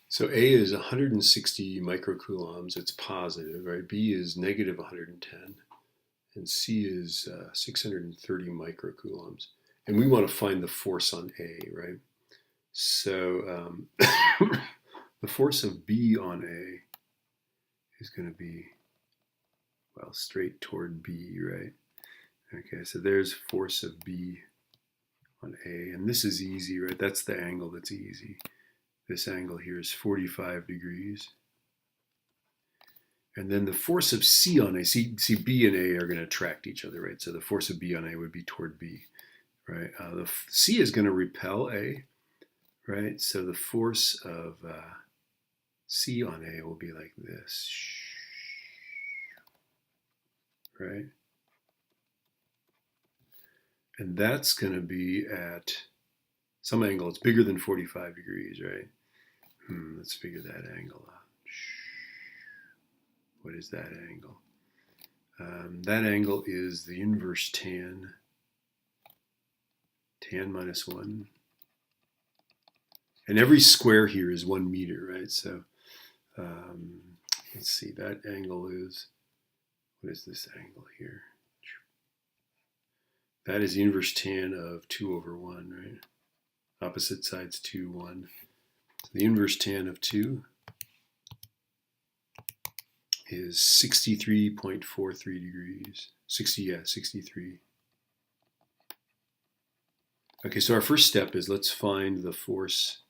So A is 160 microcoulombs, it's positive, right? B is negative 110, and C is 630 microcoulombs. And we want to find the force on A, right? So the force of B on A is going to be, well, straight toward B, right? Okay, so there's force of B on A, and this is easy, right? That's the angle that's easy. This angle here is 45 degrees. And then the force of C on A, see B and A are going to attract each other, right? So the force of B on A would be toward B, right? The C is going to repel A, right? So the force of C on A will be like this, right? And that's going to be at some angle. It's bigger than 45 degrees, right? Let's figure that angle out. What is that angle? That angle is the inverse tan minus 1. And every square here is 1 meter, right? So let's see, that angle is, what is this angle here? That is the inverse tan of 2 over 1, right? Opposite sides 2, 1. So the inverse tan of 2 is 63.43 degrees. 63. Okay, so our first step is let's find the force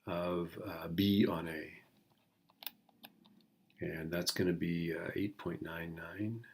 of B on A. And that's going to be 8.99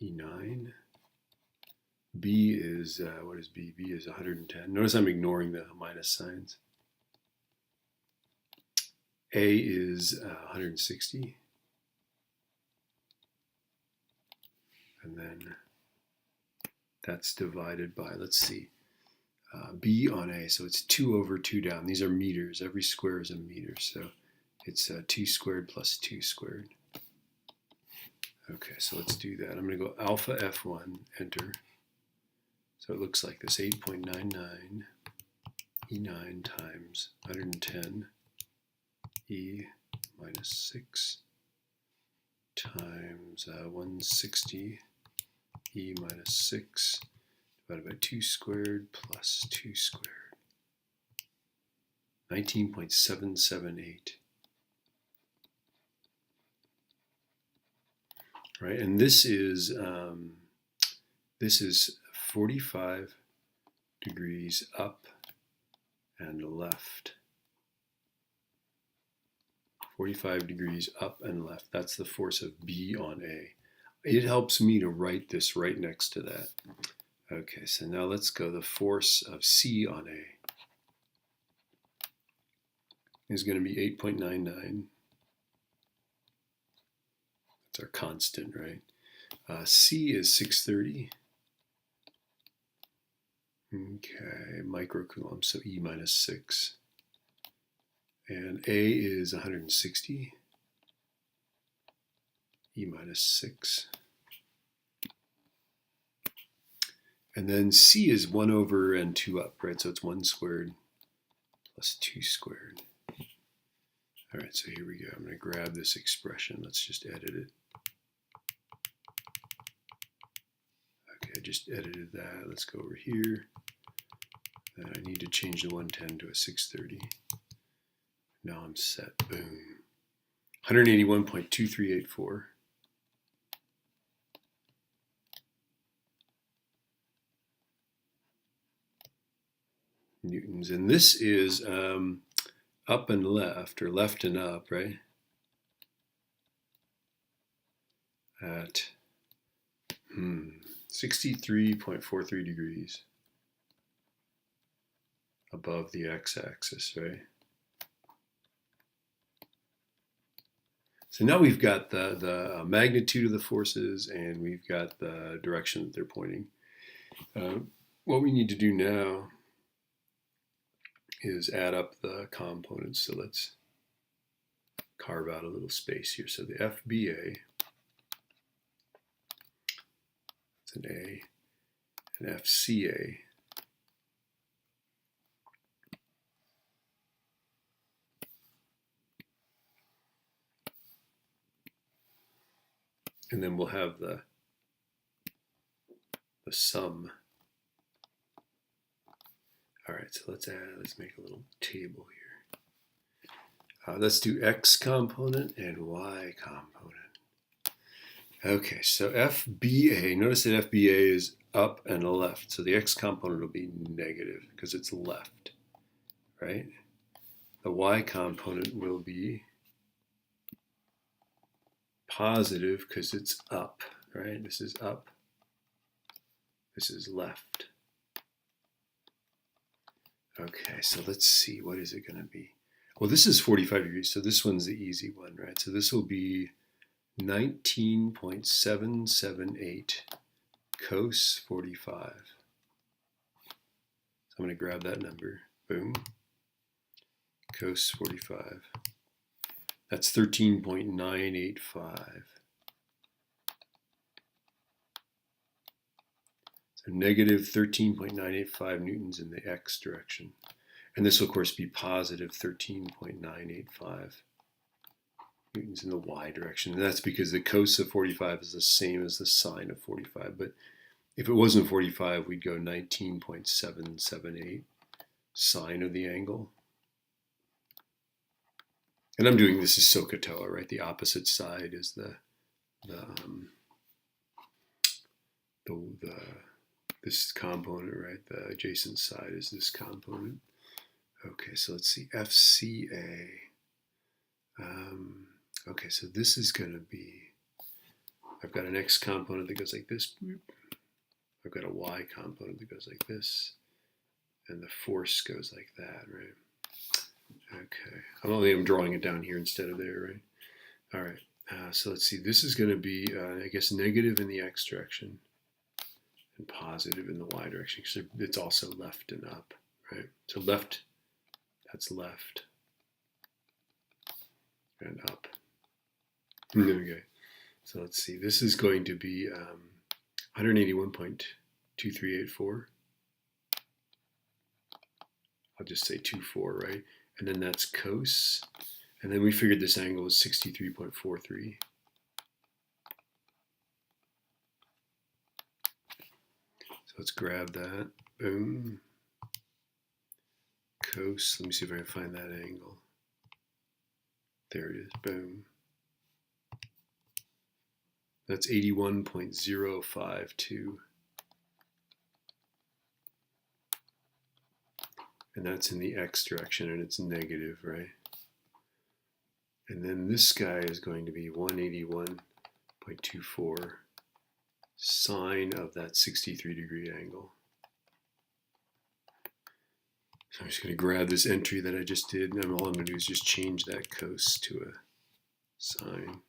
E9. B is, what is B? B is 110. Notice I'm ignoring the minus signs. A is 160. And then that's divided by, let's see, B on A. So it's 2 over 2 down. These are meters. Every square is a meter. So it's 2 squared plus 2 squared. Okay, so let's do that. I'm going to go alpha F1, enter. So it looks like this, 8.99 E9 times 110 E minus 6 times 160 E minus 6 divided by 2 squared plus 2 squared. 19.778. Right, and this is 45 degrees up and left. 45 degrees up and left. That's the force of B on A. It helps me to write this right next to that. Okay, so now let's go. The force of C on A is going to be 8.99. That's our constant, right? C is 630. Okay, microcoulombs, so E minus 6. And A is 160. E minus 6. And then C is 1 over and 2 up, right? So it's 1 squared plus 2 squared. All right, so here we go. I'm going to grab this expression. Let's just edit it. Okay, I just edited that. Let's go over here. And I need to change the 110 to a 630. Now I'm set. Boom. 181.2384. Newtons. And this is up and left, or left and up, right? At 63.43 degrees above the x-axis, right? So now we've got the magnitude of the forces, and we've got the direction that they're pointing. What we need to do now is add up the components. So let's carve out a little space here. So the FBA, it's an A, and FCA, and then we'll have the sum. All right, so let's make a little table here. Let's do x component and y component. Okay, so FBA, notice that FBA is up and left, so the x component will be negative because it's left, right? The y component will be positive because it's up, right? This is up, this is left. Okay, so let's see, what is it going to be? Well, this is 45 degrees, so this one's the easy one, right? So this will be 19.778 cos 45. So I'm going to grab that number. Boom. Cos 45. That's 13.985. So negative 13.985 newtons in the x direction. And this will, of course, be positive 13.985 newtons in the y direction. And that's because the cos of 45 is the same as the sine of 45. But if it wasn't 45, we'd go 19.778 sine of the angle. And I'm doing this as SOHCAHTOA, right? The opposite side is this component, right? The adjacent side is this component. Okay, so let's see, FCA. Okay, so this is going to be, I've got an x component that goes like this. I've got a y component that goes like this. And the force goes like that, right? Okay, I'm drawing it down here instead of there, right? All right, so let's see, this is going to be, I guess, negative in the x direction and positive in the y direction, because it's also left and up, right? So left, that's left, and up. Okay, so let's see, this is going to be 181.2384. I'll just say 24, right? And then that's cos. And then we figured this angle was 63.43. So let's grab that. Boom. Cos. Let me see if I can find that angle. There it is. Boom. That's 81.052. And that's in the x direction, and it's negative, right? And then this guy is going to be 181.24 sine of that 63-degree angle. So I'm just going to grab this entry that I just did, and all I'm going to do is just change that cos to a sine.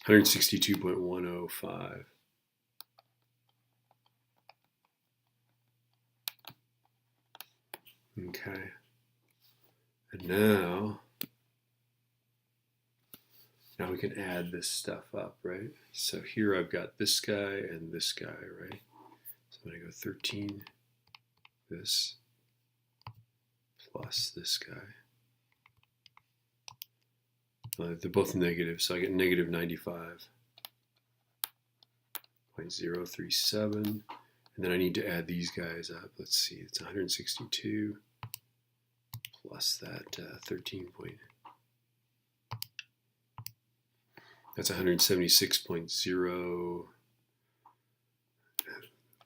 162.105. Okay, and now we can add this stuff up, right? So here I've got this guy and this guy, right? So I'm going to go 13, this, plus this guy. They're both negative, so I get negative 95.037. And then I need to add these guys up. Let's see, it's 162 plus that 13 point. That's 176.0,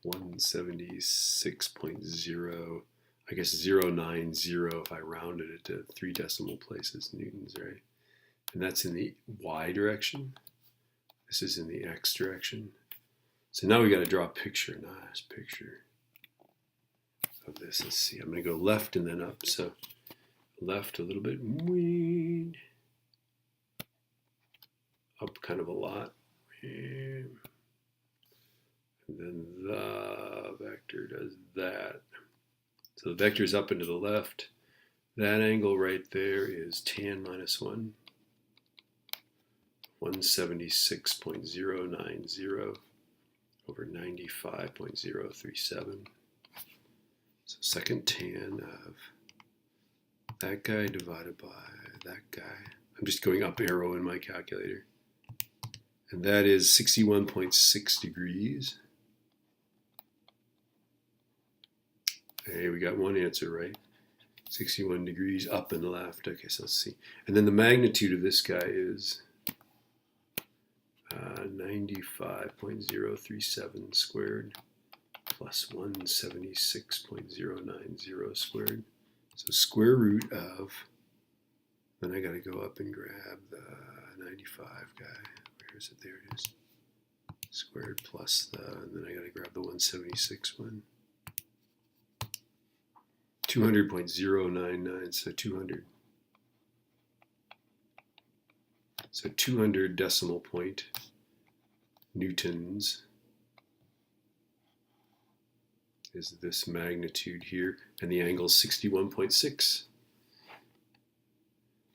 176.0, I guess 090 if I rounded it to 3 decimal places, newtons, right? And that's in the y direction. This is in the x direction. So now we got to draw a picture, nice picture of this. Let's see, I'm going to go left and then up. So left a little bit, up kind of a lot, and then the vector does that. So the vector is up and to the left. That angle right there is tan minus 1, 176.090 over 95.037. So second tan of that guy divided by that guy. I'm just going up arrow in my calculator. And that is 61.6 degrees. Hey, we got one answer right. 61 degrees up and left. Okay, so let's see. And then the magnitude of this guy is 95.037 squared plus 176.090 squared. So square root of, then I got to go up and grab the 95 guy. Where is it? There it is. Squared plus the, and then I got to grab the 176 one. 200.099, so 200. So 200 decimal point newtons is this magnitude here, and the angle is 61.6.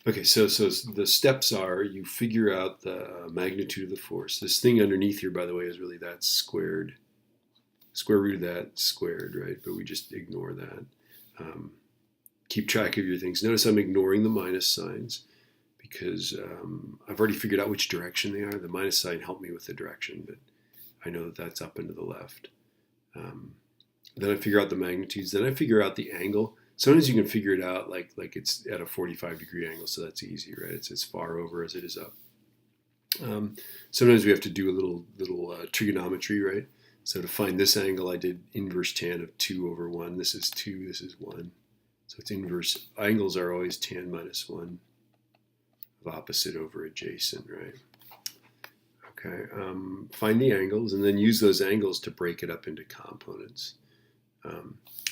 Okay, so the steps are you figure out the magnitude of the force. This thing underneath here, by the way, is really that squared. Square root of that squared, right? But we just ignore that. Keep track of your things. Notice I'm ignoring the minus signs because I've already figured out which direction they are. The minus sign helped me with the direction, but I know that that's up and to the left. Then I figure out the magnitudes. Then I figure out the angle. Sometimes you can figure it out like it's at a 45-degree angle, so that's easy, right? It's as far over as it is up. Sometimes we have to do a little trigonometry, right? So to find this angle, I did inverse tan of 2 over 1. This is 2, this is 1. So it's inverse. Angles are always tan minus 1 of opposite over adjacent, right? Okay, find the angles and then use those angles to break it up into components.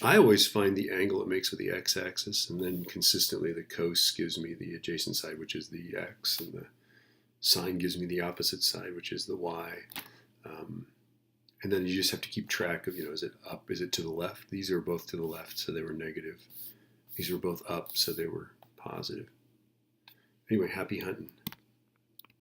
I always find the angle it makes with the x-axis, and then consistently the cos gives me the adjacent side, which is the x, and the sine gives me the opposite side, which is the y. And then you just have to keep track of, is it up, is it to the left? These are both to the left, so they were negative. These were both up, so they were positive. Anyway, happy hunting.